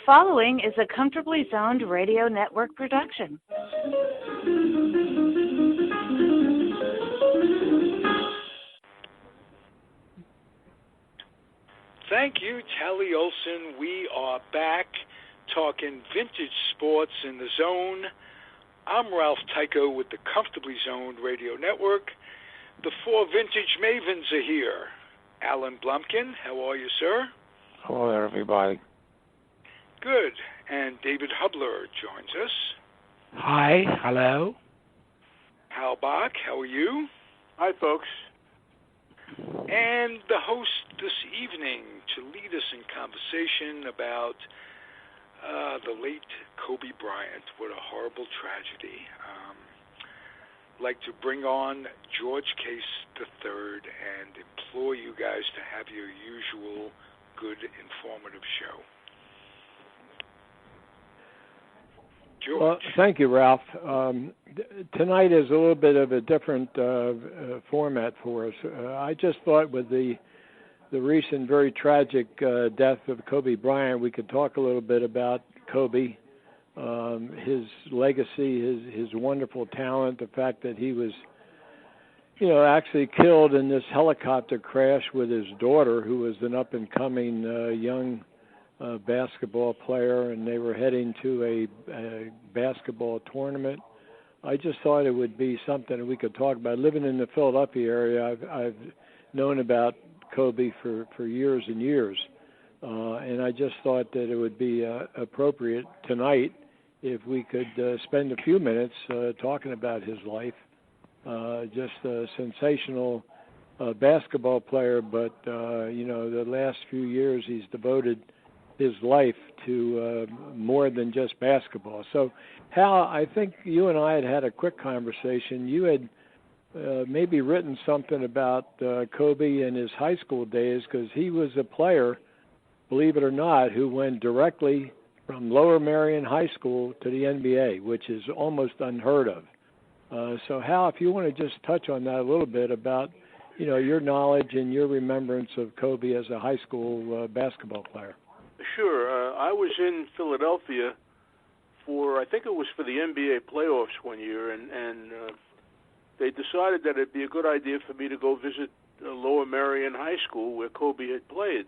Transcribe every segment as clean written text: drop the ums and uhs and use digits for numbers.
following is a Comfortably Zoned Radio Network production. Thank you, Tally Olson. We are back talking vintage sports in the zone. I'm Ralph Tycho with the Comfortably Zoned Radio Network. The four vintage mavens are here. Alan Blumkin, how are you, sir? Hello, everybody. Good. And David Hubler joins us. Hi, hello. Hal Bock, how are you? Hi, folks. And the host this evening to lead us in conversation about the late Kobe Bryant. What a horrible tragedy. I'd like to bring on George Case III and implore you guys to have your usual good, informative show. George. Well, thank you, Ralph. Tonight is a little bit of a different format for us. I just thought with the recent very tragic death of Kobe Bryant, we could talk a little bit about Kobe, his legacy, his wonderful talent, the fact that he was, actually killed in this helicopter crash with his daughter, who was an up-and-coming young basketball player, and they were heading to a basketball tournament. I just thought it would be something that we could talk about. Living in the Philadelphia area, I've known about Kobe for years and years, and I just thought that it would be appropriate tonight if we could spend a few minutes talking about his life. Just a sensational basketball player, but the last few years he's devoted his life to more than just basketball. So, Hal, I think you and I had a quick conversation. You had maybe written something about Kobe in his high school days, because he was a player, believe it or not, who went directly from Lower Merion High School to the NBA, which is almost unheard of. So, Hal, if you want to just touch on that a little bit about, your knowledge and your remembrance of Kobe as a high school basketball player. Sure. I was in Philadelphia I think it was for the NBA playoffs one year, and they decided that it'd be a good idea for me to go visit Lower Merion High School where Kobe had played.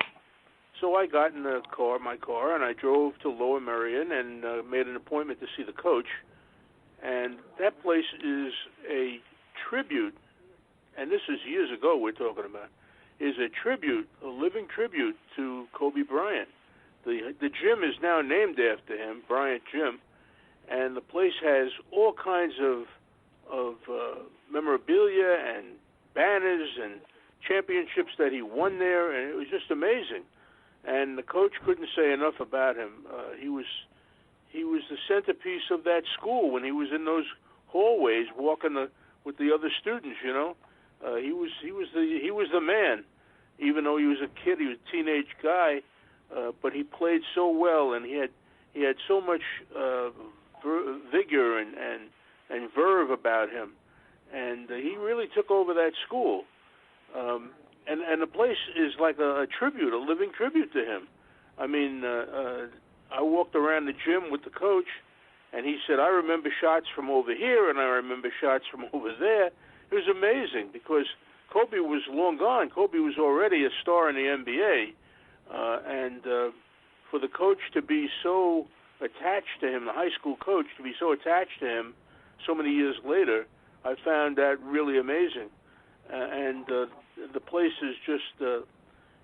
So I got in my car, and I drove to Lower Merion and made an appointment to see the coach. And that place is a tribute, and this is years ago we're talking about, is a living tribute to Kobe Bryant. The gym is now named after him, Bryant Gym, and the place has all kinds of memorabilia and banners and championships that he won there, and it was just amazing. And the coach couldn't say enough about him. He was the centerpiece of that school when he was in those hallways walking with the other students. He was the man. Even though he was a kid, he was a teenage guy, but he played so well, and he had so much vigor and verve about him, and he really took over that school. And the place is like a tribute, a living tribute to him. I mean, I walked around the gym with the coach, and he said, I remember shots from over here, and I remember shots from over there. It was amazing, because Kobe was long gone. Kobe was already a star in the NBA, and for the coach to be so attached to him, the high school coach to be so attached to him so many years later, I found that really amazing. And the place is just,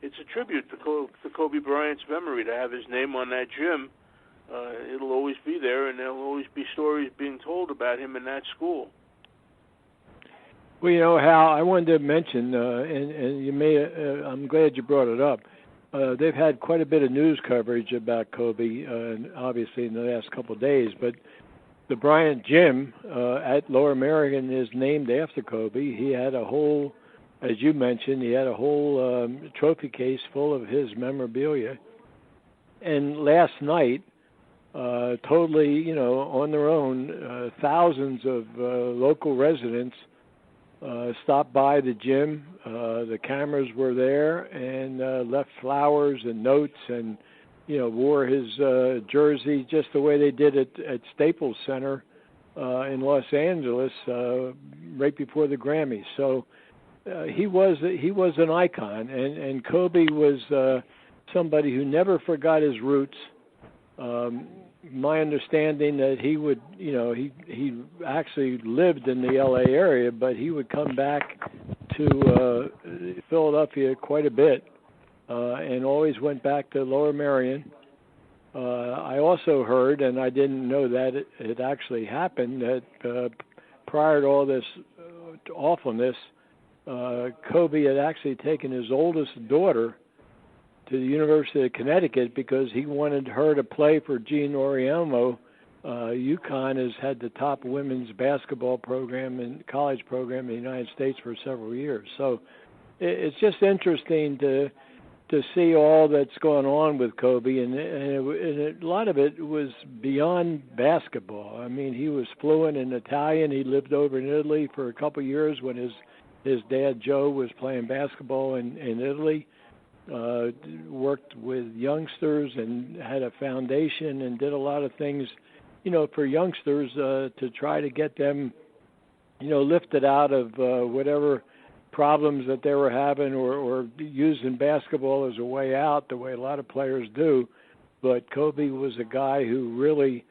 it's a tribute to Kobe Bryant's memory to have his name on that gym. It'll always be there, and there'll always be stories being told about him in that school. Well, Hal, I wanted to mention, and you may, I'm glad you brought it up. They've had quite a bit of news coverage about Kobe, obviously in the last couple of days, but the Bryant Gym at Lower Merion is named after Kobe. He had a whole, as you mentioned, trophy case full of his memorabilia. And last night, totally, on their own, thousands of local residents stopped by the gym. The cameras were there and left flowers and notes and wore his jersey just the way they did it at Staples Center in Los Angeles right before the Grammys. So he was an icon, and Kobe was somebody who never forgot his roots. My understanding that he would, he actually lived in the L.A. area, but he would come back to Philadelphia quite a bit, and always went back to Lower Merion. I also heard, and I didn't know that it actually happened, that prior to all this awfulness, Kobe had actually taken his oldest daughter to the University of Connecticut because he wanted her to play for Gene Auriemma. UConn has had the top women's basketball program and college program in the United States for several years. So it's just interesting to see all that's going on with Kobe, and a lot of it was beyond basketball. I mean, he was fluent in Italian. He lived over in Italy for a couple of years when his dad, Joe, was playing basketball in Italy. Worked with youngsters and had a foundation and did a lot of things, for youngsters to try to get them, lifted out of whatever problems that they were having or using basketball as a way out, the way a lot of players do. But Kobe was a guy who really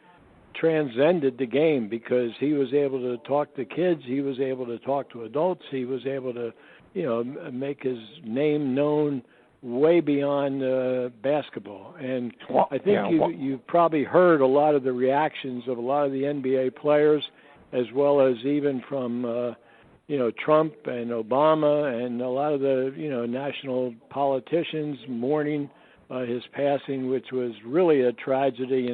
transcended the game because he was able to talk to kids, he was able to talk to adults, he was able to, make his name known way beyond basketball. And I think you've probably heard a lot of the reactions of a lot of the NBA players, as well as even from, Trump and Obama and a lot of the, national politicians mourning his passing, which was really a tragedy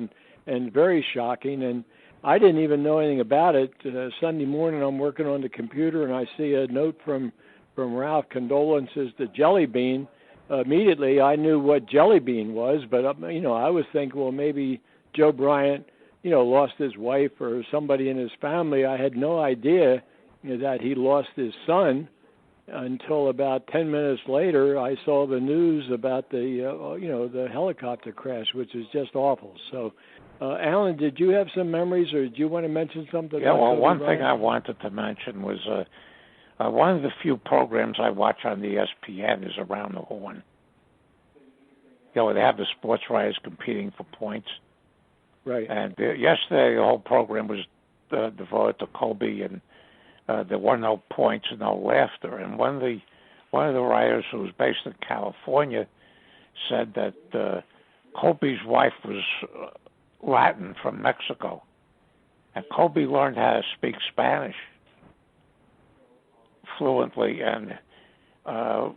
and very shocking. And I didn't even know anything about it. Sunday morning I'm working on the computer and I see a note from Ralph, condolences to Jelly Bean. Immediately I knew what Jelly Bean was, but I was thinking, well, maybe Joe Bryant, lost his wife or somebody in his family. I had no idea that he lost his son until about 10 minutes later. I saw the news about the helicopter crash, which is just awful. So, Alan, did you have some memories, or did you want to mention something? Yeah, well, one thing I wanted to mention was one of the few programs I watch on the ESPN is Around the Horn. They have the sports writers competing for points. Right. And yesterday the whole program was devoted to Kobe, and there were no points and no laughter. And one of the writers, who was based in California, said that Kobe's wife was Latin from Mexico, and Kobe learned how to speak Spanish fluently, and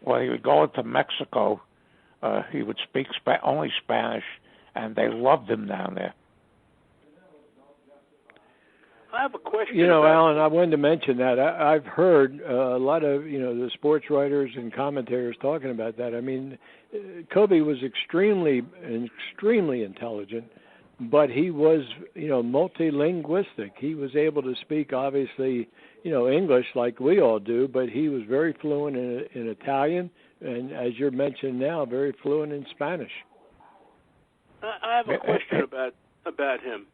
when he would go into Mexico, he would speak only Spanish, and they loved him down there. I have a question. Alan, I wanted to mention that. I've heard a lot of, the sports writers and commentators talking about that. I mean, Kobe was extremely intelligent, but he was, multilinguistic. He was able to speak, obviously, English like we all do, but he was very fluent in Italian, and as you're mentioning now, very fluent in Spanish. I have a question about him.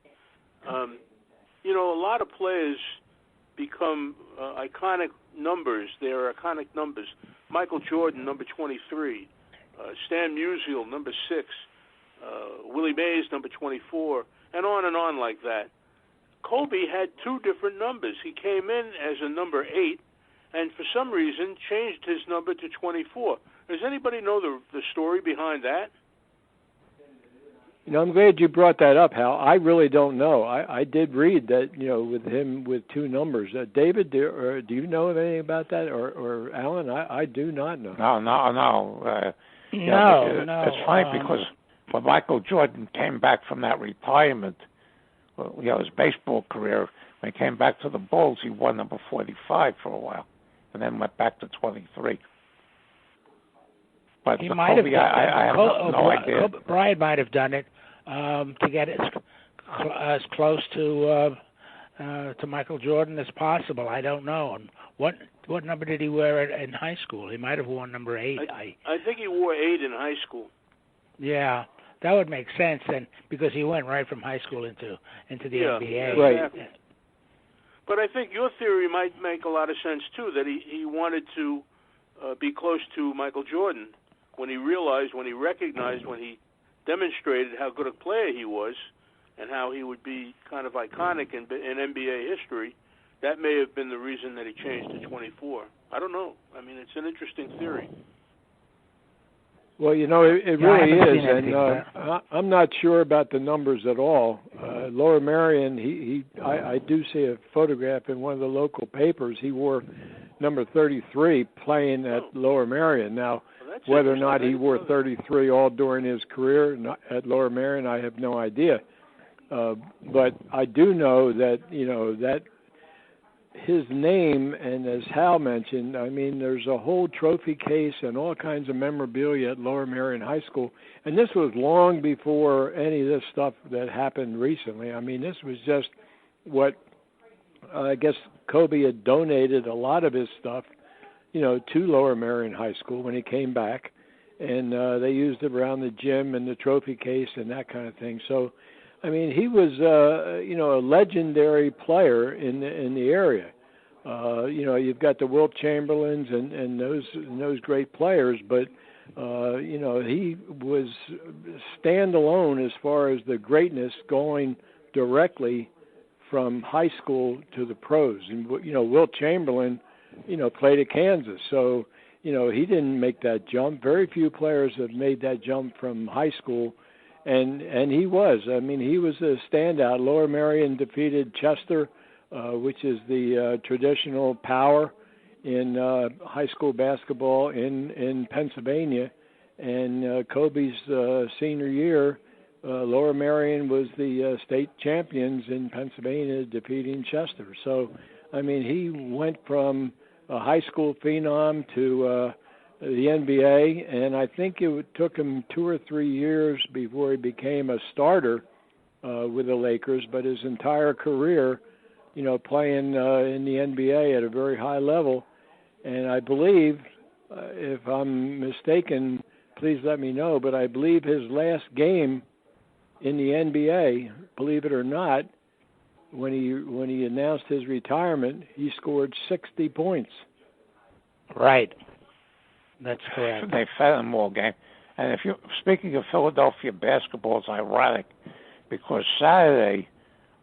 A lot of players become iconic numbers. They're iconic numbers. Michael Jordan, number 23. Stan Musial, number 6. Willie Mays, number 24. And on like that. Kobe had 2 different numbers. He came in as a number 8, and for some reason changed his number to 24. Does anybody know the story behind that? I'm glad you brought that up, Hal. I really don't know. I did read that, with him with 2 numbers. David, do you know anything about that, or Alan? I do not know. No. No. It's funny because when Michael Jordan came back from that retirement, his baseball career, when he came back to the Bulls, he won number 45 for a while, and then went back to 23. But he might Kobe, have. I have no idea. Bryant might have done it to get it as close to Michael Jordan as possible. I don't know. And what number did he wear in high school? He might have worn number 8. I think he wore 8 in high school. Yeah, that would make sense then, because he went right from high school into the NBA. Right. Exactly. But I think your theory might make a lot of sense too. That he wanted to be close to Michael Jordan when he recognized, when he demonstrated how good a player he was, and how he would be kind of iconic in NBA history. That may have been the reason that he changed to 24. I don't know. I mean, it's an interesting theory. Well, it really is, and I'm not sure about the numbers at all. Lower Merion, I do see a photograph in one of the local papers. He wore number 33 playing at Lower Merion. Now, whether or not he wore 33 all during his career at Lower Merion, I have no idea. But I do know that, that his name, and as Hal mentioned, I mean, there's a whole trophy case and all kinds of memorabilia at Lower Merion High School. And this was long before any of this stuff that happened recently. I mean, this was just what I guess Kobe had donated a lot of his stuff, to Lower Merion High School when he came back. And they used it around the gym and the trophy case and that kind of thing. So, I mean, he was, a legendary player in the area. You've got the Wilt Chamberlains and those great players, but he was standalone as far as the greatness going directly from high school to the pros. And Wilt Chamberlain, played at Kansas, so he didn't make that jump. Very few players have made that jump from high school. And he was. I mean, he was a standout. Lower Merion defeated Chester, which is the traditional power in high school basketball in Pennsylvania. And Kobe's senior year, Lower Merion was the state champions in Pennsylvania, defeating Chester. So, I mean, he went from a high school phenom to the NBA, and I think it took him 2 or 3 years before he became a starter with the Lakers, but his entire career, playing in the NBA at a very high level. And I believe, if I'm mistaken, please let me know, but I believe his last game in the NBA, believe it or not, when he announced his retirement, he scored 60 points. Right. That's correct. They fed him all game. And speaking of Philadelphia basketball, it's ironic because Saturday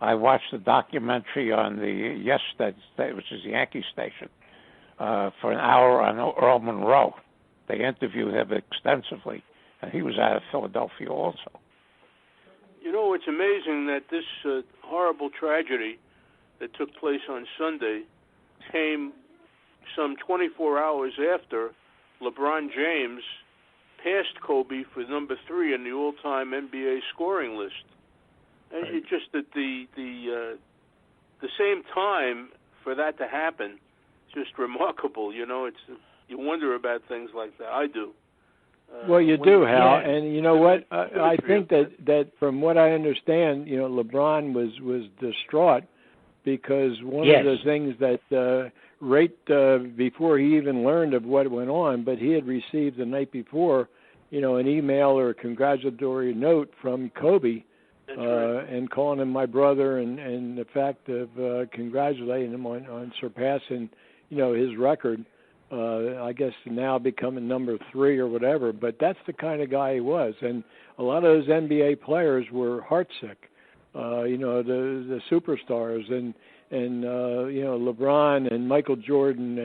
I watched a documentary on the Yes Station, which is the Yankee station, for an hour on Earl Monroe. They interviewed him extensively, and he was out of Philadelphia also. It's amazing that this horrible tragedy that took place on Sunday came some 24 hours after LeBron James passed Kobe for number 3 in the all-time NBA scoring list. And right. It's just that the same time for that to happen, it's just remarkable. It's you wonder about things like that. I do. Well, you do, Hal, and you know what? I think that from what I understand, LeBron was distraught because one of the things that before he even learned of what went on, but he had received the night before, an email or a congratulatory note from Kobe, and calling him my brother, and the fact of congratulating him on surpassing, his record. I guess now becoming number 3 or whatever, but that's the kind of guy he was. And a lot of those NBA players were heartsick, the superstars and LeBron and Michael Jordan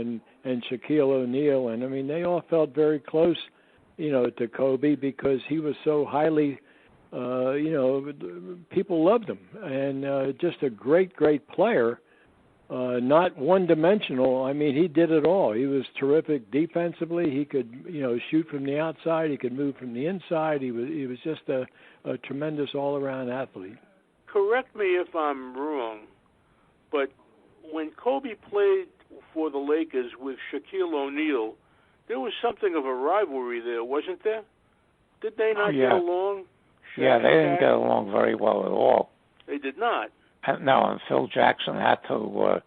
and Shaquille O'Neal. And I mean, they all felt very close, to Kobe because he was so highly, people loved him and just a great, great player. Not one-dimensional. I mean, he did it all. He was terrific defensively. He could, shoot from the outside. He could move from the inside. He was just a tremendous all-around athlete. Correct me if I'm wrong, but when Kobe played for the Lakers with Shaquille O'Neal, there was something of a rivalry there, wasn't there? Did they not get along? Yeah, they didn't get along very well at all. They did not. No, and Phil Jackson had to,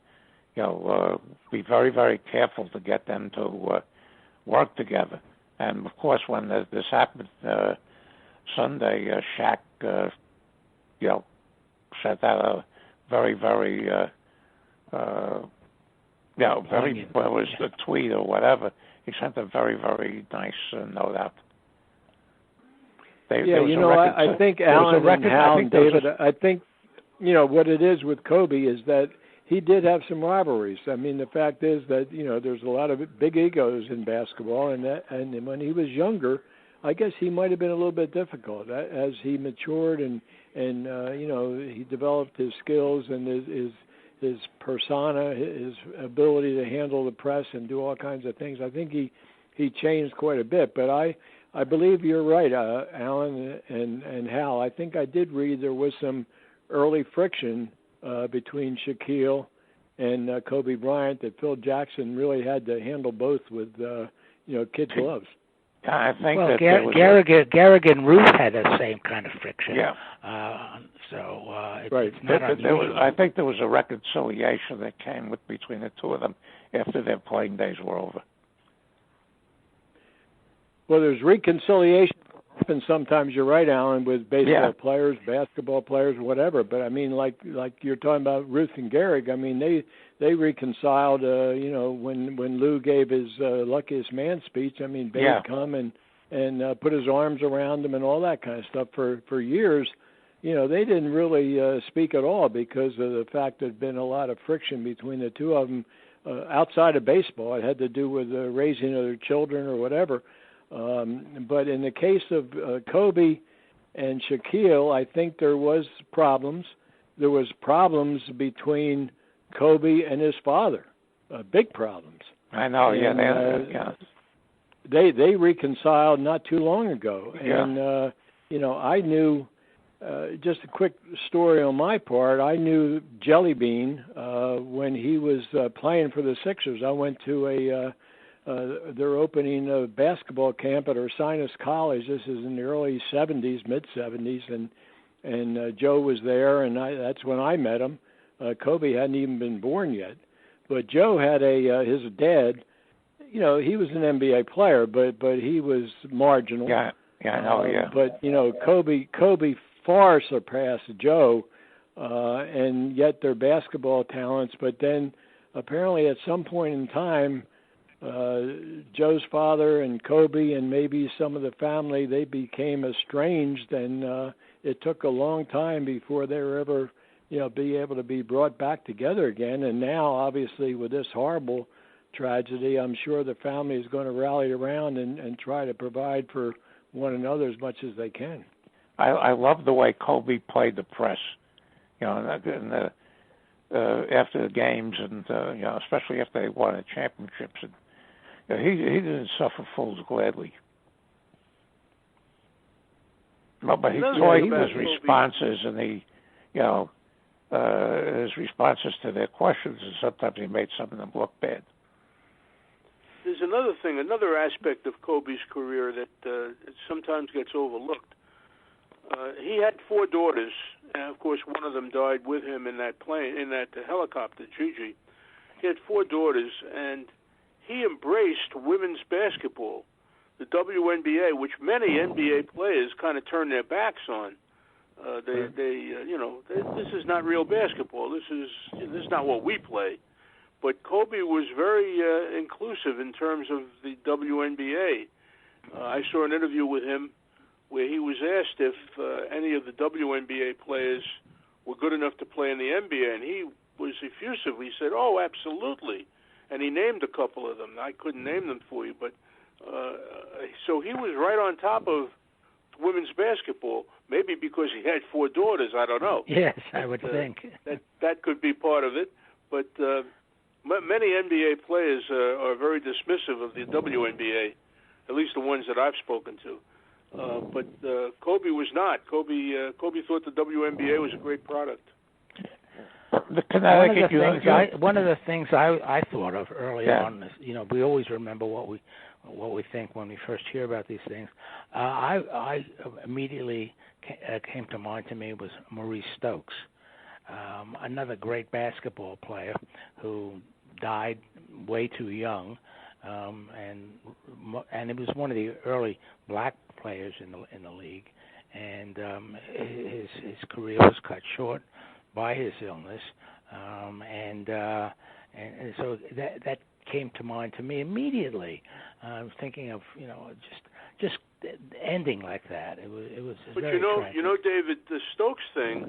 be very, very careful to get them to work together. And of course, when this happened, Sunday, Shaq, sent out a very, very, very, well, it was a tweet or whatever. He sent a very, very nice note out. I think Alan and Hal and David, I think, what it is with Kobe is that he did have some rivalries. I mean, the fact is that, there's a lot of big egos in basketball, and when he was younger, I guess he might have been a little bit difficult. As he matured and he developed his skills and his persona, his ability to handle the press and do all kinds of things, I think he changed quite a bit. But I believe you're right, Alan and Hal. I think I did read there was some early friction between Shaquille and Kobe Bryant that Phil Jackson really had to handle both with kid gloves. I think that Gehrig and Ruth had the same kind of friction. Yeah. It's not unusual. I think there was a reconciliation that came between the two of them after their playing days were over. Well, there's reconciliation, and sometimes you're right, Alan, with baseball players, basketball players, whatever. But I mean, like you're talking about Ruth and Gehrig. I mean, they reconciled. When Lou gave his luckiest man speech. I mean, Babe come and put his arms around him and all that kind of stuff for years. They didn't really speak at all because of the fact there'd been a lot of friction between the two of them outside of baseball. It had to do with the raising of their children or whatever. But in the case of Kobe and Shaquille, I think there was problems. There was problems between Kobe and his father, big problems. I know, They reconciled not too long ago. Yeah. And, I knew, just a quick story on my part, I knew Jelly Bean when he was playing for the Sixers. I went to they're opening a basketball camp at Ursinus College. This is in the early 70s, mid-70s, and Joe was there, and that's when I met him. Kobe hadn't even been born yet. But Joe had his dad, he was an NBA player, but he was marginal. Yeah, I know, But, Kobe far surpassed Joe, and yet they're basketball talents. But then apparently at some point in time, Joe's father and Kobe and maybe some of the family, they became estranged, and it took a long time before they were ever, be able to be brought back together again. And now, obviously, with this horrible tragedy, I'm sure the family is going to rally around and try to provide for one another as much as they can. I love the way Kobe played the press, after the games, and especially after they won the championships. And he didn't suffer fools gladly. But he toyed with his responses, and his responses to their questions, and sometimes he made some of them look bad. There's another aspect of Kobe's career that sometimes gets overlooked. He had 4 daughters, and of course one of them died with him in that helicopter, Gigi. He had 4 daughters, and he embraced women's basketball, the WNBA, which many NBA players kind of turn their backs on. This is not real basketball. This is not what we play. But Kobe was very inclusive in terms of the WNBA. I saw an interview with him where he was asked if any of the WNBA players were good enough to play in the NBA, and he was effusive. He said, "Oh, absolutely." And he named a couple of them. I couldn't name them for you, but so he was right on top of women's basketball, maybe because he had 4 daughters, I don't know. Yes, I would think. That could be part of it, but many NBA players are very dismissive of the WNBA, at least the ones that I've spoken to. But Kobe was not. Kobe thought the WNBA was a great product. One of the things I thought of early on is, we always remember what we think when we first hear about these things. I immediately came to mind to me was Maurice Stokes, another great basketball player who died way too young, and it was one of the early black players in the league. and his career was cut short by his illness, and so that came to mind to me immediately. I was thinking of just ending like that. It was. But very tragic. David, the Stokes thing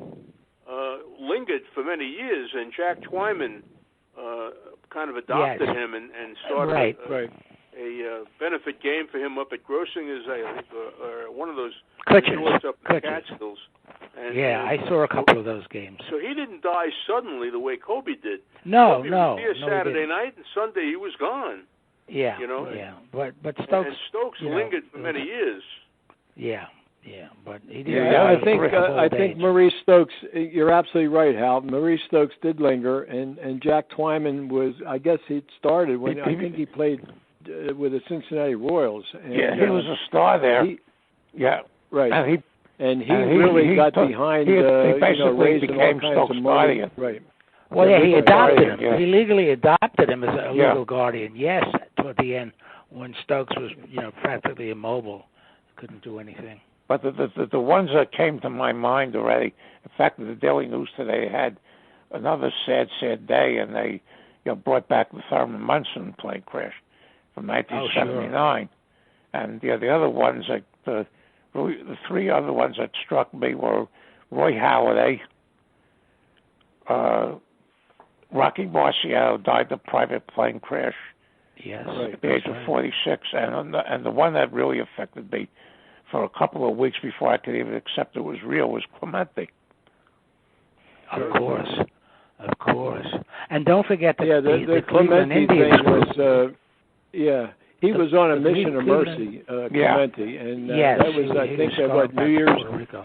lingered for many years, and Jack Twyman kind of adopted him and started a benefit game for him up at Grossinger's, I think, or one of those resorts up in the Catskills. I saw a couple of those games. So he didn't die suddenly the way Kobe did. Kobe was here Saturday night, and Sunday he was gone. Yeah, but Stokes lingered for many years. Yeah, but he did. I think Maurice Stokes. You're absolutely right, Hal. Maurice Stokes did linger, and Jack Twyman was. I guess he started when I think he played with the Cincinnati Royals. And, he was a star there. Right. And he really got behind. He basically raising became all kinds of money. guardian. Right. Well, he adopted him. Yeah. He legally adopted him as a legal guardian. Yes, toward the end, when Stokes was, practically immobile, couldn't do anything. But the ones that came to my mind already, in fact, the Daily News today had another sad day, and they brought back the Thurman Munson plane crash from 1979. And the other ones, the three other ones that struck me were Roy Halladay, Rocky Marciano died in a private plane crash at the age of 46, and the one that really affected me for a couple of weeks before I could even accept it was real was Clemente. Of course. And don't forget that the Clemente Indians thing was, he was on a mission of mercy, Clemente, and that was, I think,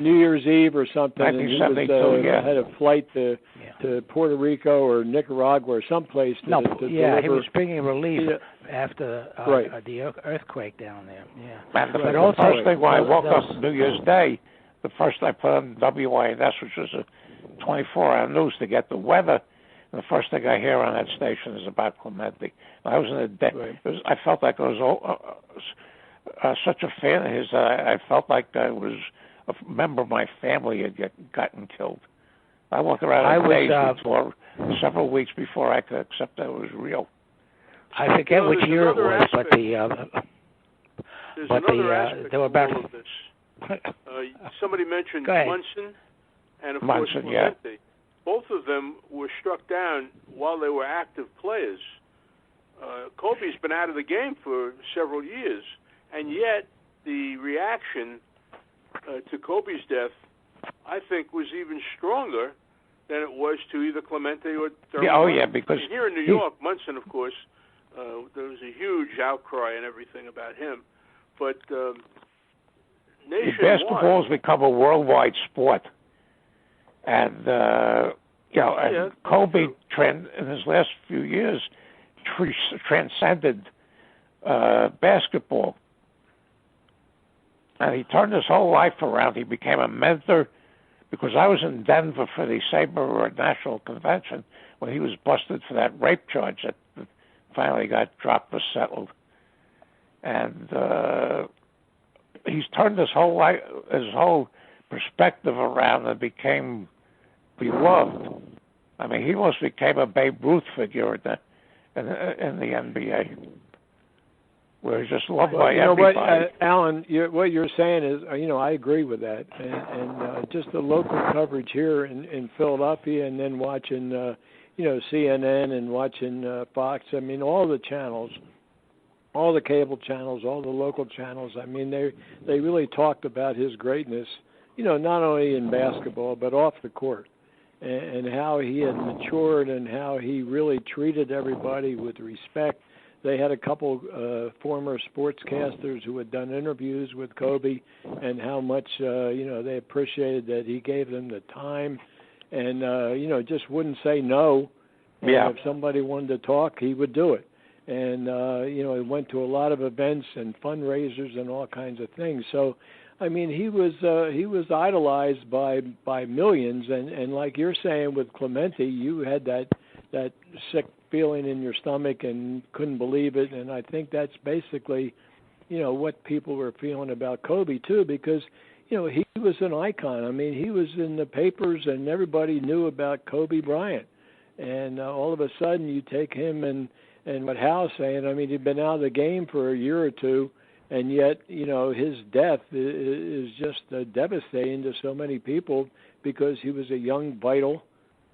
New Year's Eve or something, and he was, had a flight to Puerto Rico or Nicaragua or someplace to deliver. He was bringing relief after the earthquake down there. And the first thing when I woke up New Year's Day, the first I put on WINS, which was a 24-hour news to get the weather. And the first thing I hear on that station is about Clemente. I was in a day. I felt like I was such a fan of his. I felt like I was a member of my family had gotten killed. I walked around several weeks before I could accept that it was real. I forget which year it was, but there were about somebody mentioned Munson and of course Clemente. Both of them were struck down while they were active players. Kobe's been out of the game for several years, and yet the reaction to Kobe's death, I think, was even stronger than it was to either Clemente or Thurman. Because here in New York, Munson, of course, there was a huge outcry and everything about him. But nationwide, basketball has become a worldwide sport. And Kobe in his last few years transcended basketball, and he turned his whole life around. He became a mentor, because I was in Denver for the Sabre National Convention when he was busted for that rape charge that finally got dropped or settled, and he's turned his whole perspective around and became beloved. I mean, he almost became a Babe Ruth figure in the NBA, where he's just loved by everybody. What, Alan, what you're saying is, I agree with that, and just the local coverage here in Philadelphia, and then watching, CNN and watching Fox. I mean, all the channels, all the cable channels, all the local channels. I mean, they really talked about his greatness. Not only in basketball, but off the court, and how he had matured and how he really treated everybody with respect. They had a couple former sportscasters who had done interviews with Kobe, and how much, they appreciated that he gave them the time, and, just wouldn't say no. And if somebody wanted to talk, he would do it. And, he went to a lot of events and fundraisers and all kinds of things. So, I mean, he was idolized by millions, and like you're saying with Clemente, you had that sick feeling in your stomach and couldn't believe it, and I think that's basically, what people were feeling about Kobe too, because he was an icon. I mean, he was in the papers and everybody knew about Kobe Bryant. And all of a sudden you take him and what Hal's saying, I mean, he'd been out of the game for a year or two, and yet, his death is just devastating to so many people because he was a young, vital,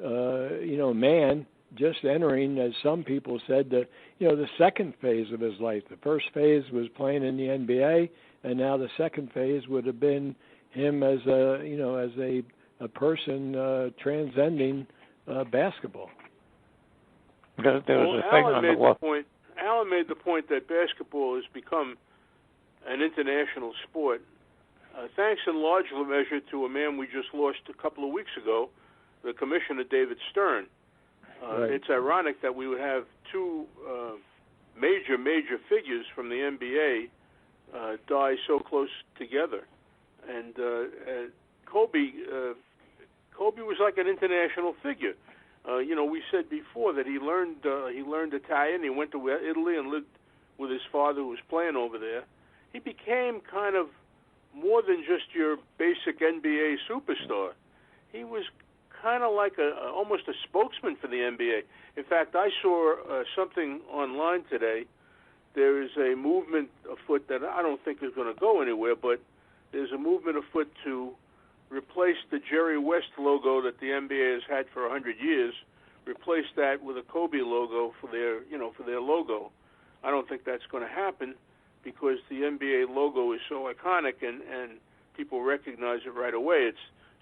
man just entering, as some people said, the second phase of his life. The first phase was playing in the NBA, and now the second phase would have been him as a person transcending basketball. There was a thing on the wall. Alan made the point that basketball has become an international sport, thanks in large measure to a man we just lost a couple of weeks ago, the Commissioner David Stern. Right. It's ironic that we would have two major figures from the NBA die so close together. And Kobe was like an international figure. We said before that he learned Italian. He went to Italy and lived with his father, who was playing over there. He became kind of more than just your basic NBA superstar. He was kind of like almost a spokesman for the NBA. In fact, I saw something online today. There is a movement afoot that I don't think is going to go anywhere, but there's a movement afoot to replace the Jerry West logo that the NBA has had for 100 years, replace that with a Kobe logo for their logo. I don't think that's going to happen because the NBA logo is so iconic and people recognize it right away.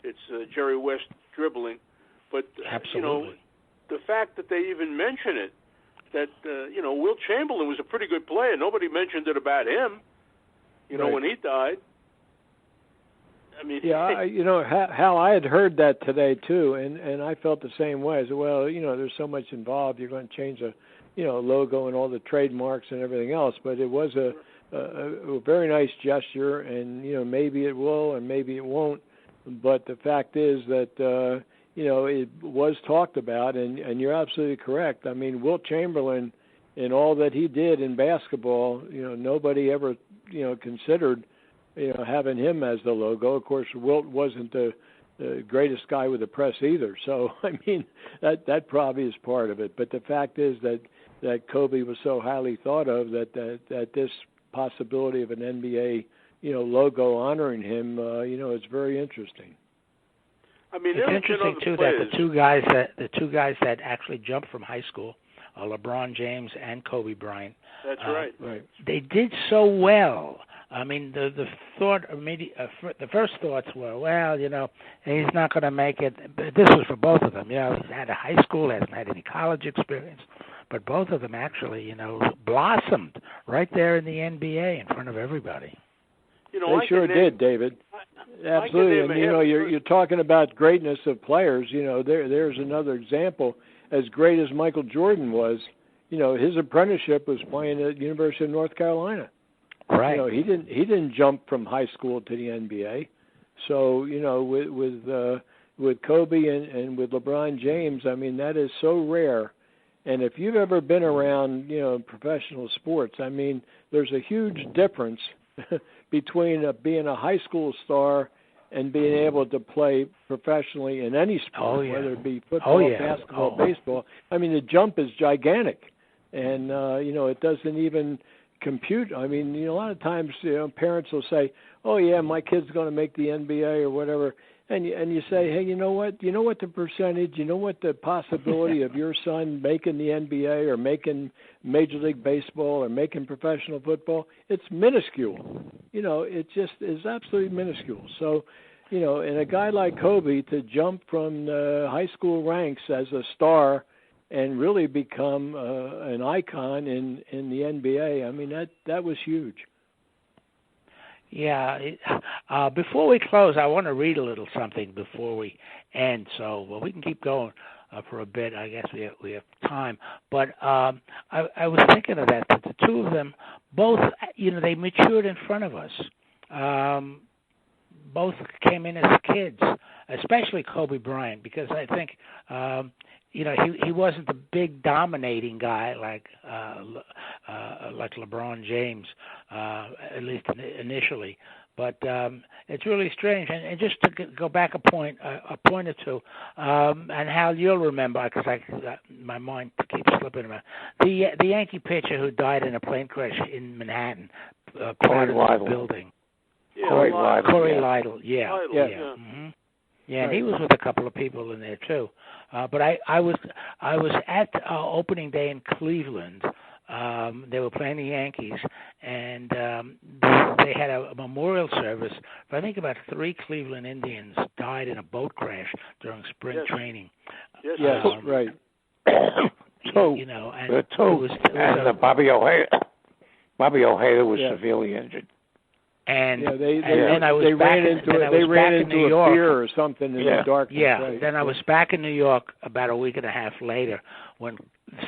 It's Jerry West dribbling, but absolutely. The fact that they even mention it, that Wilt Chamberlain was a pretty good player. Nobody mentioned it about him. Right. When he died. I mean, Hal, I had heard that today too, and I felt the same way. I said, well, there's so much involved. You're going to change the, logo and all the trademarks and everything else, but it was a very nice gesture, and maybe it will and maybe it won't. But the fact is that it was talked about, and you're absolutely correct. I mean, Wilt Chamberlain, in all that he did in basketball, nobody ever considered having him as the logo. Of course, Wilt wasn't the greatest guy with the press either. So I mean, that probably is part of it. But the fact is that Kobe was so highly thought of that this possibility of an NBA logo honoring him, it's very interesting. I mean, it's interesting too that the two guys that actually jumped from high school, LeBron James and Kobe Bryant. That's right. They did so well. I mean, the first thoughts were, well, he's not going to make it. But this was for both of them. He's had a high school, hasn't had any college experience, but both of them actually, blossomed right there in the NBA in front of everybody. They sure did, David. Absolutely, and you're talking about greatness of players. There's another example. As great as Michael Jordan was, his apprenticeship was playing at University of North Carolina. Right. He didn't jump from high school to the NBA. So with Kobe and with LeBron James, I mean, that is so rare. And if you've ever been around professional sports, I mean, there's a huge difference between being a high school star and being able to play professionally in any sport, whether it be football, basketball, baseball. I mean, the jump is gigantic, and it doesn't even compute. I mean, a lot of times parents will say, "Oh yeah, my kid's going to make the NBA or whatever," and you say, "Hey, you know what? You know what the percentage? You know what the possibility of your son making the NBA or making Major League Baseball or making professional football? It's minuscule. It just is absolutely minuscule." So, and a guy like Kobe to jump from the high school ranks as a star and really become an icon in the NBA, I mean, that was huge. Yeah. Before we close, I want to read a little something before we end. So we can keep going for a bit. I guess we have time. But I was thinking of that the two of them, both, they matured in front of us. Both came in as kids, especially Kobe Bryant, because I think he wasn't the big dominating guy like LeBron James, at least initially. But it's really strange. And just to go back a point or two, and Hal, you'll remember, because my mind keeps slipping around. The Yankee pitcher who died in a plane crash in Manhattan, part of the building. Yeah, Corey Lytle. Yeah. Mm-hmm. Yeah, and he was with a couple of people in there too. But I was at opening day in Cleveland. They were playing the Yankees, and they had a memorial service. But I think about 3 Cleveland Indians died in a boat crash during spring training. Yes, right. So you know, and it was Bobby O'Hara. Bobby O'Hara was severely injured. And then I was ran into a fear or something in the darkness. Yeah. Right. Then I was back in New York about a week and a half later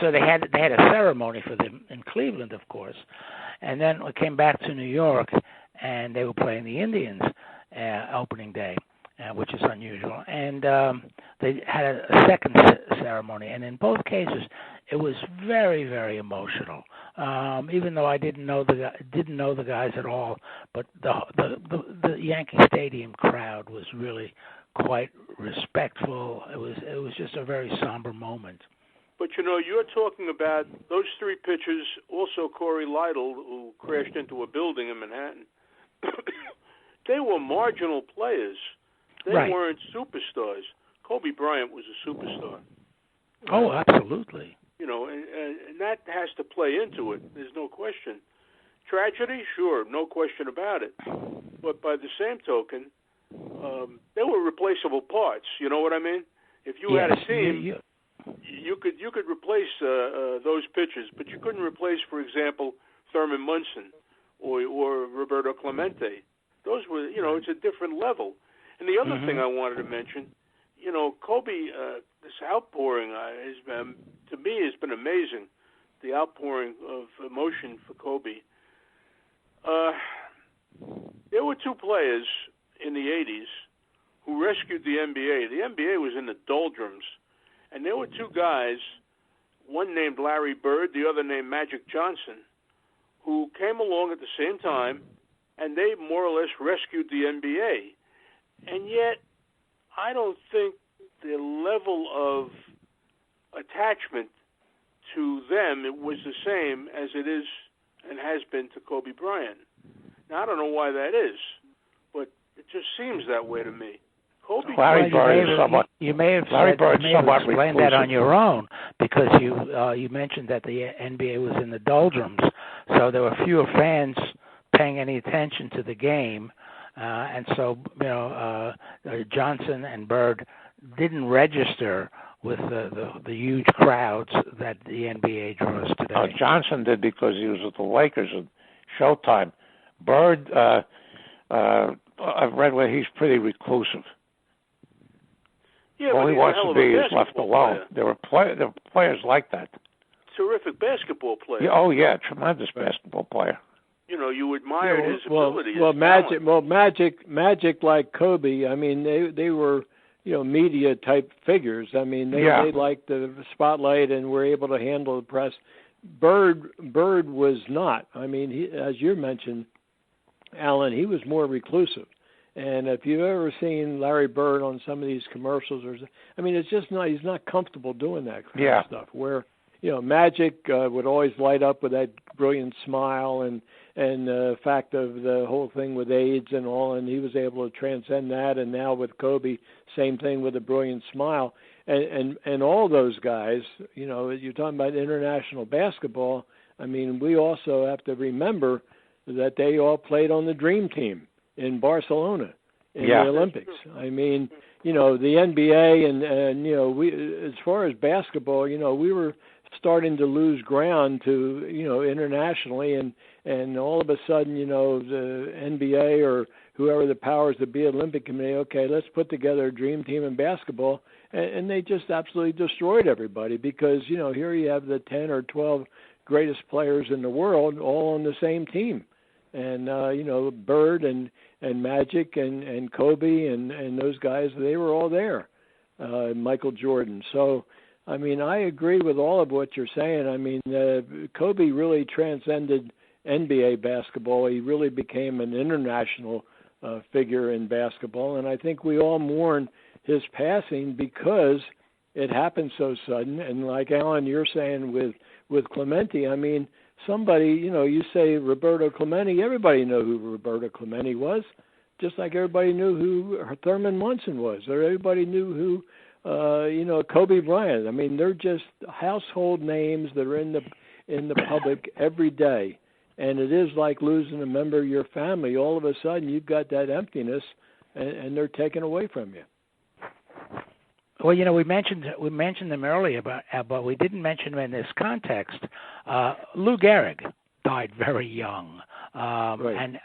so they had a ceremony for them in Cleveland, of course, and then I came back to New York and they were playing the Indians opening day, which is unusual, and they had a second ceremony, and in both cases it was very, very emotional. Even though I didn't know the guys at all, but the Yankee Stadium crowd was really quite respectful. It was just a very somber moment. But you know, you're talking about those 3 pitchers, also Corey Lytle, who crashed into a building in Manhattan. They were marginal players. They weren't superstars. Kobe Bryant was a superstar. Oh, absolutely. You know, and that has to play into it. There's no question. Tragedy, sure, no question about it. But by the same token, they were replaceable parts. You know what I mean? If you had a team, you could replace those pitchers, but you couldn't replace, for example, Thurman Munson or Roberto Clemente. Those were, you know, it's a different level. And the other thing I wanted to mention, you know, Kobe, this outpouring to me has been amazing. The outpouring of emotion for Kobe. There were 2 players in the 80s who rescued the NBA. The NBA was in the doldrums, and there were 2 guys, one named Larry Bird, the other named Magic Johnson, who came along at the same time, and they more or less rescued the NBA. And yet, I don't think the level of attachment to them was the same as it is and has been to Kobe Bryant. Now, I don't know why that is, but it just seems that way to me. Larry Bird is somewhat. You may have explained that on your own, because you mentioned that the NBA was in the doldrums, so there were fewer fans paying any attention to the game, and so Johnson and Bird didn't register with the huge crowds that the NBA draws today. Johnson did because he was with the Lakers at Showtime. Bird, I've read where he's pretty reclusive. Yeah, all he wants to be is left alone. Player. There were players like that. Terrific basketball player. Yeah, oh yeah, tremendous basketball player. You know, you admired his ability. Magic like Kobe. I mean, they were, you know, media type figures. I mean, they liked the spotlight and were able to handle the press. Bird was not. I mean, he, as you mentioned, Alan, he was more reclusive. And if you've ever seen Larry Bird on some of these commercials, I mean, it's just not. He's not comfortable doing that kind of stuff. Where, you know, Magic would always light up with that brilliant smile and the fact of the whole thing with AIDS and all, and he was able to transcend that. And now with Kobe, same thing with a brilliant smile. And all those guys, you know, you're talking about international basketball. I mean, we also have to remember that they all played on the Dream Team in Barcelona in the Olympics. I mean, you know, the NBA and you know, we, as far as basketball, you know, we were starting to lose ground to, you know, internationally, and all of a sudden, you know, the NBA or whoever the powers that be, Olympic Committee, okay, let's put together a dream team in basketball, and they just absolutely destroyed everybody because, you know, here you have the 10 or 12 greatest players in the world all on the same team. And, you know, Bird and Magic and Kobe and those guys, they were all there, Michael Jordan. So, I mean, I agree with all of what you're saying. I mean, Kobe really transcended NBA basketball. He really became an international figure in basketball, and I think we all mourn his passing because it happened so sudden. And like Alan, you're saying with Clemente, I mean, somebody, you say Roberto Clemente, everybody knew who Roberto Clemente was, just like everybody knew who Thurman Munson was, or everybody knew who, Kobe Bryant. I mean, they're just household names that are in the public every day. And it is like losing a member of your family. All of a sudden, you've got that emptiness, and they're taken away from you. Well, we mentioned them earlier, but we didn't mention them in this context. Lou Gehrig died very young, right. and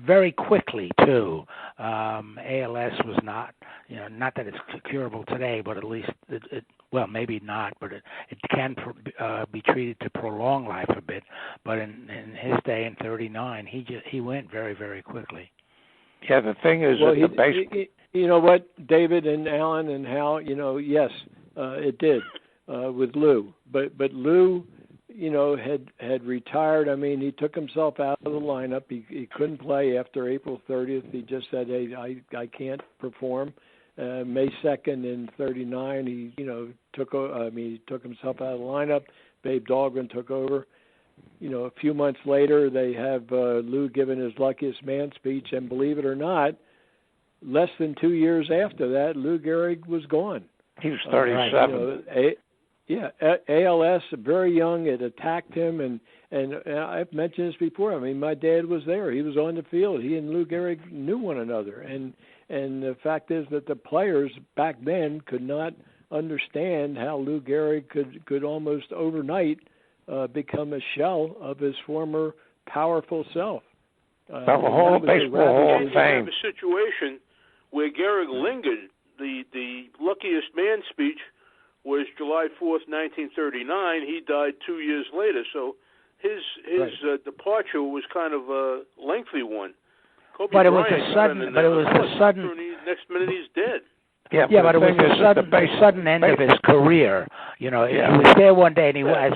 very quickly too. ALS was not that it's curable today, but at least well, maybe not, but it can be treated to prolong life a bit. But in his day, in '39, he went very, very quickly. Yeah, the thing is, well, you know what, David and Alan and Hal, yes, it did with Lou, but Lou, had retired. I mean, he took himself out of the lineup. He couldn't play after April 30th. He just said, "Hey, I can't perform." May 2nd in '39, he took himself out of the lineup. Babe Dahlgren took over. A few months later, they have Lou giving his luckiest man speech, and believe it or not, less than 2 years after that, Lou Gehrig was gone. He was 37. ALS, very young. It attacked him, and I've mentioned this before. I mean, my dad was there. He was on the field. He and Lou Gehrig knew one another, and the fact is that the players back then could not understand how Lou Gehrig could almost overnight become a shell of his former powerful self. The whole baseball Hall of Fame. A situation where Gehrig lingered. The luckiest man speech was July 4th, 1939. He died 2 years later, so his departure was kind of a lengthy one. Kobe but it Bryant was a sudden. But it was a sudden. Next minute he's dead. Yeah, but it was a sudden end of his career. He was there one day, and he was,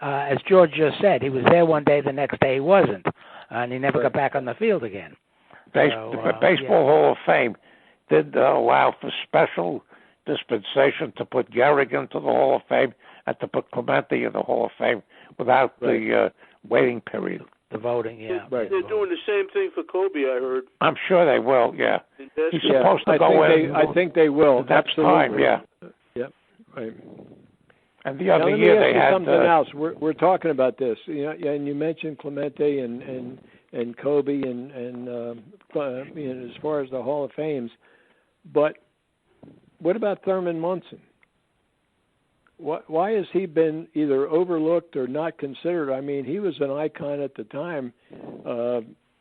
as George just said, he was there one day. The next day he wasn't, and he never got back on the field again. The Baseball Hall of Fame did allow for special dispensation to put Gehrig into the Hall of Fame and to put Clemente in the Hall of Fame without the waiting period. The voting, yeah. Right. They're doing the same thing for Kobe, I heard. I'm sure they will, yeah. He's supposed to go in. I think they will. Absolutely. Time, yeah. Yep. Right. And the other year they had something else. We're talking about this, and you mentioned Clemente and Kobe and as far as the Hall of Fames, but what about Thurman Munson? Why has he been either overlooked or not considered? I mean, he was an icon at the time.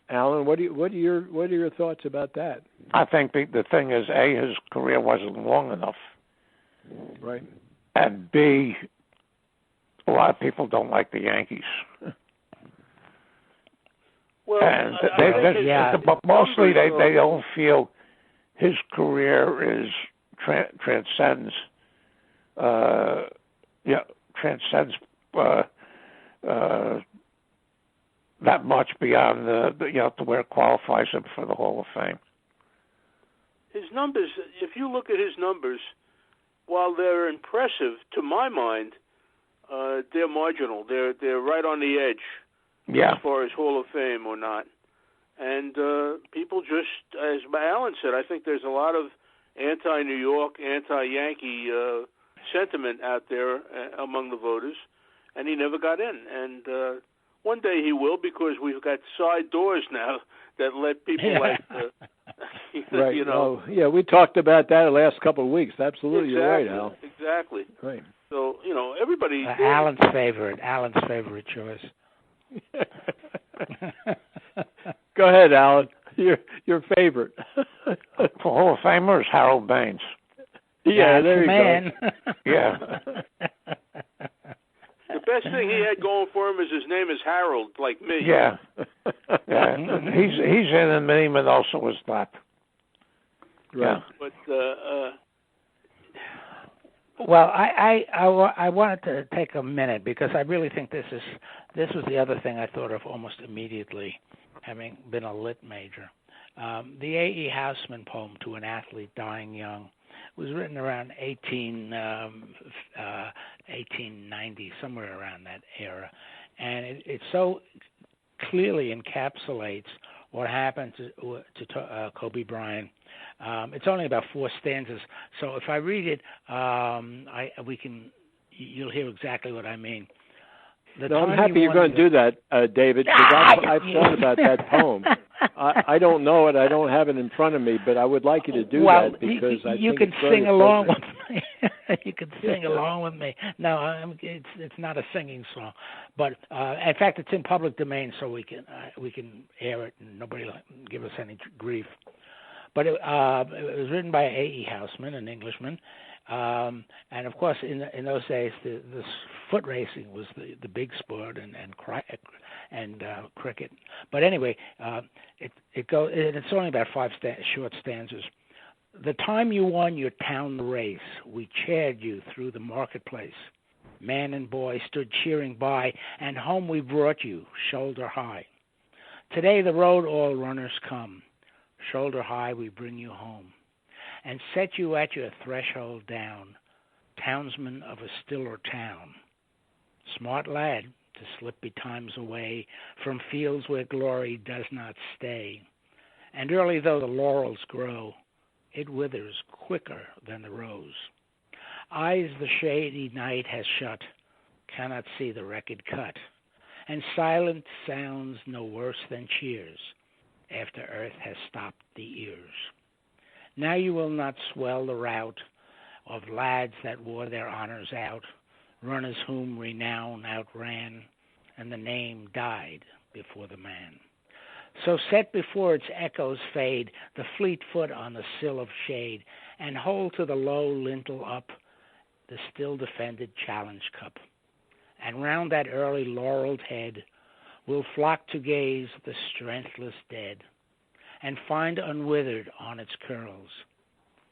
Alan, what are your thoughts about that? I think the thing is, A, his career wasn't long enough. Right. And B, a lot of people don't like the Yankees. Well, but mostly they don't feel his career is transcends that much beyond to where it qualifies him for the Hall of Fame. His numbers, if you look at his numbers, while they're impressive to my mind, they're marginal. They're right on the edge as far as Hall of Fame or not. And people just, as Alan said, I think there's a lot of anti-New York, anti-Yankee sentiment out there among the voters, and he never got in. And one day he will, because we've got side doors now that let people right. We talked about that the last couple of weeks. Absolutely, you're right, Al. Exactly. Right. So everybody. Alan's favorite choice. Go ahead, Alan. Your favorite. For Hall of Famer is Harold Baines. Yeah, there you man. go. Yeah. The best thing he had going for him is his name is Harold, like me. Yeah. He's in, and Minnie Minoso was not. Right. Yeah. But well, I wanted to take a minute, because I really think this was the other thing I thought of almost immediately, having been a lit major. The A.E. Houseman poem, To an Athlete Dying Young, was written around 1890, somewhere around that era. And it so clearly encapsulates what happened to Kobe Bryant. It's only about 4 stanzas, so if I read it, you'll hear exactly what I mean. I'm happy you're going to do that, David, because I've thought about that poem. I don't know it. I don't have it in front of me, but I would like you to do that because I think can it's very sing along with appropriate. me. You can sing along with me. No, it's not a singing song, but in fact, it's in public domain, so we can air it and nobody will give us any grief. But it was written by A.E. Houseman, an Englishman. And of course, in those days, the foot racing was the big sport, and cricket. But anyway, it goes. It's only about 5 short stanzas. The time you won your town race, we cheered you through the marketplace. Man and boy stood cheering by, and home we brought you, shoulder high. Today the road all runners come. Shoulder high we bring you home, and set you at your threshold down, townsman of a stiller town. Smart lad, to slip betimes away from fields where glory does not stay. And early though the laurels grow, it withers quicker than the rose. Eyes the shady night has shut, cannot see the wrecked cut, and silent sounds no worse than cheers, after earth has stopped the ears. Now you will not swell the rout of lads that wore their honors out, runners whom renown outran, and the name died before the man. So set before its echoes fade the fleet foot on the sill of shade, and hold to the low lintel up the still defended challenge cup. And round that early laureled head will flock to gaze the strengthless dead, and find unwithered on its curls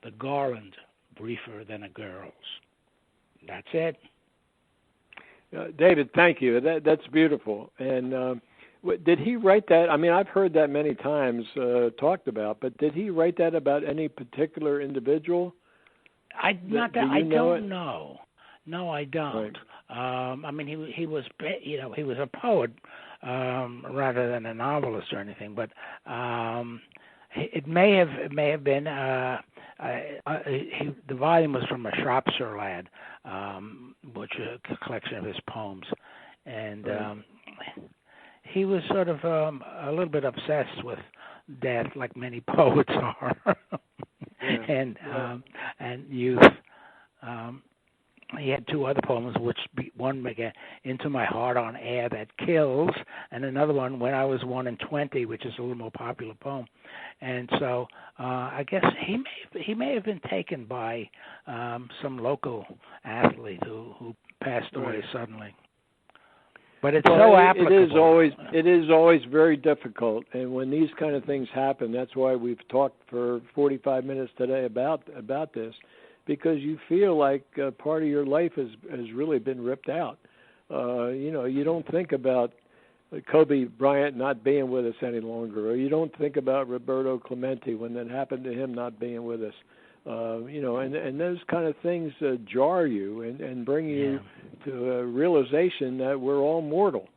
the garland briefer than a girl's. That's it. David, thank you. That's beautiful. And did he write that? I mean, I've heard that many times talked about, but did he write that about any particular individual? I don't know. No, I don't. Right. I mean, he was a poet rather than a novelist or anything, but it may have been. The volume was from a Shropshire lad, which is a collection of his poems, and he was sort of a little bit obsessed with death, like many poets are, and youth. He had 2 other poems, which one began Into My Heart on Air That Kills, and another one, When I Was 1 and 20, which is a little more popular poem. And so I guess he may have been taken by some local athlete who passed away suddenly. But it's so applicable. It is always very difficult, and when these kind of things happen, that's why we've talked for 45 minutes today about this. Because you feel like part of your life has really been ripped out. You don't think about Kobe Bryant not being with us any longer, or you don't think about Roberto Clemente when that happened to him not being with us. And those kind of things jar you and bring you to a realization that we're all mortal.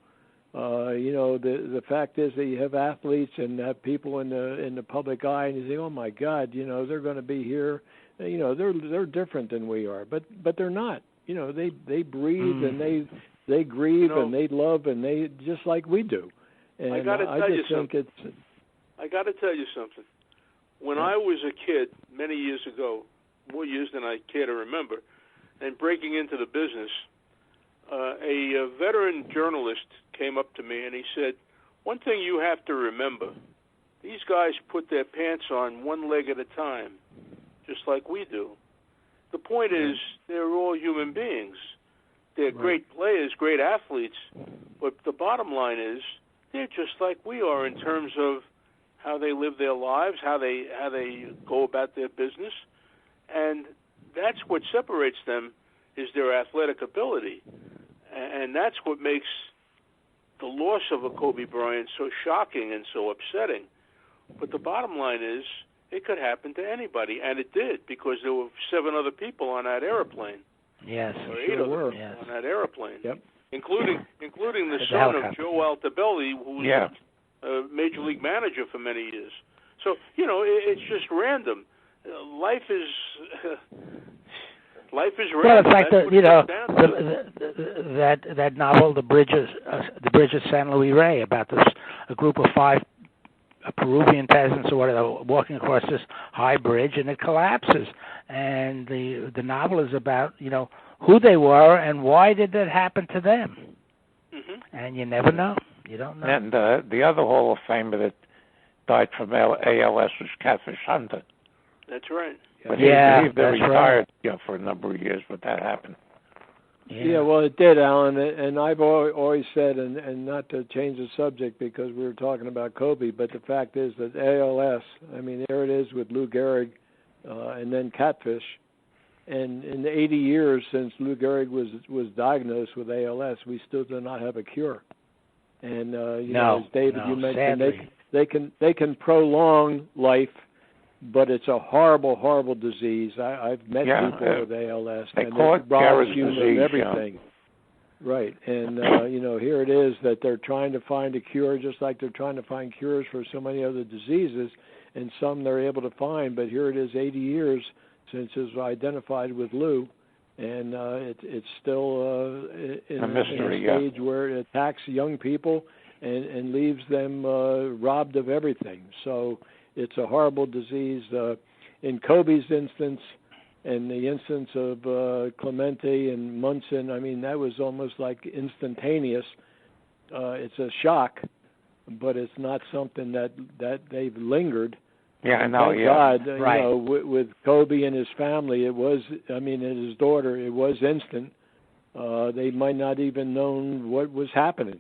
The fact is that you have athletes and have people in the public eye, and you think, oh my God, they're going to be here. They're different than we are, but they're not. They breathe and they grieve and they love and they just like we do. And I got to tell you something. I got to tell you something. When I was a kid many years ago, more years than I care to remember, and breaking into the business, a veteran journalist came up to me and he said, "One thing you have to remember: these guys put their pants on one leg at a time, just like we do. The point is, they're all human beings. They're great players, great athletes, but the bottom line is, they're just like we are in terms of how they live their lives, how they go about their business, and that's what separates them is their athletic ability, and that's what makes the loss of a Kobe Bryant so shocking and so upsetting. But the bottom line is, it could happen to anybody, and it did, because there were 7 other people on that airplane. Yes, or 8 sure other were. people on that airplane. Yep. Including the son of Joe Altobelli, who was a major league manager for many years. So, it's just random. Life is random. Well, it's like that novel, The Bridge of San Luis Rey, about a group of 5 Peruvian peasants or whatever walking across this high bridge, and it collapses. And the novel is about who they were and why did that happen to them. Mm-hmm. And you never know. You don't know. And the other Hall of Famer that died from ALS was Catfish Hunter. That's right. But he retired for a number of years, but that happened. Yeah, well, it did, Alan, and I've always said, and not to change the subject because we were talking about Kobe, but the fact is that ALS, I mean, there it is with Lou Gehrig, and then Catfish, and in the 80 years since Lou Gehrig was diagnosed with ALS, we still do not have a cure. And as David, you mentioned, they can prolong life, but it's a horrible, horrible disease. I've met people with ALS, and it robs you of everything. Right, and here it is that they're trying to find a cure, just like they're trying to find cures for so many other diseases, and some they're able to find. But here it is, 80 years since it was identified with Lou, and it's still in a mystery, stage where it attacks young people and leaves them robbed of everything. So it's a horrible disease. In Kobe's instance, and the instance of Clemente and Munson, I mean, that was almost like instantaneous. It's a shock, but it's not something that they've lingered. Yeah, I know. Thank God, right. With Kobe and his family, it was. I mean, and his daughter, it was instant. They might not even known what was happening.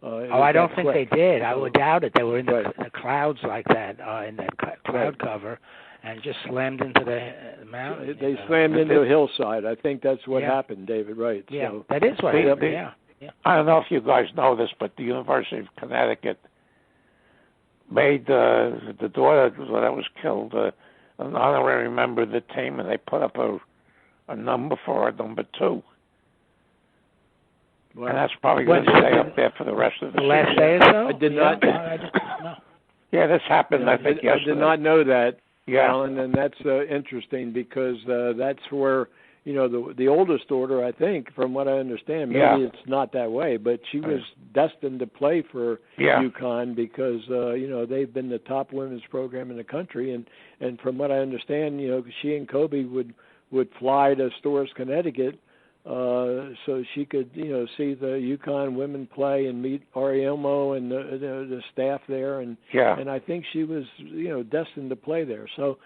I don't think they did. I would doubt it. They were in the clouds like that, in that cloud cover, and just slammed into the mountain. They slammed into a hillside. I think that's what happened, David. Right. Yeah, so, that is what happened. Yeah. I don't know if you guys know this, but the University of Connecticut made the daughter that was killed an honorary member of the team, and they put up a number for her, number 2. Wow. And that's probably going to stay up there for the rest of the season. Last day or so? I did not. No. Yeah, this happened, I think, yesterday. I did not know that, Alan, and that's interesting because that's where, the oldest daughter, I think, from what I understand, maybe it's not that way, but she was destined to play for UConn because, they've been the top women's program in the country, and from what I understand, she and Kobe would fly to Storrs, Connecticut, so she could, see the UConn women play and meet Arielmo and the staff there, and I think she was, destined to play there. So,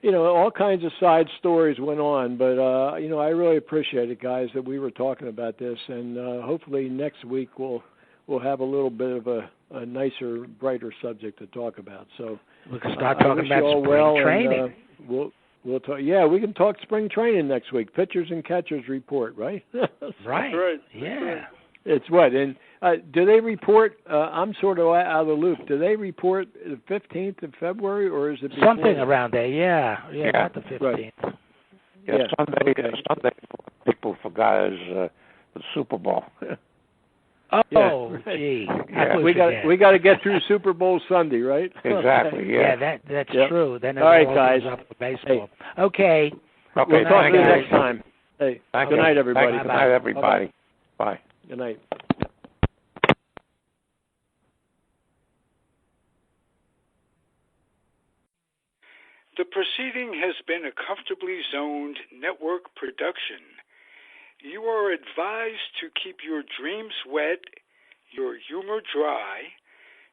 all kinds of side stories went on, but I really appreciate it, guys, that we were talking about this, and hopefully next week we'll have a little bit of a nicer, brighter subject to talk about. So we can start talking about spring training. And, we'll talk. Yeah, we can talk spring training next week. Pitchers and catchers report, right? Right. Right. Yeah. It's what? And do they report? I'm sort of out of the loop. Do they report the 15th of February, or is it before? Something around there? Yeah, not the 15th. Right. Sunday. People forgot is the Super Bowl. Gee. Yeah. We got to get through Super Bowl Sunday, right? Exactly. Yeah. That's true. Then it all right, guys. Up for baseball. Hey. Okay. We'll talk to you next time. Hey. Good night, everybody. Good night, everybody. Bye. Good night. The proceeding has been a Comfortably Zoned network production. You are advised to keep your dreams wet, your humor dry,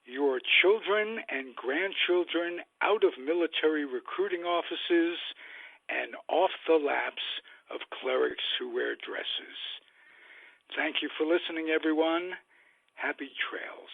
your children and grandchildren out of military recruiting offices and off the laps of clerics who wear dresses. Thank you for listening, everyone. Happy trails.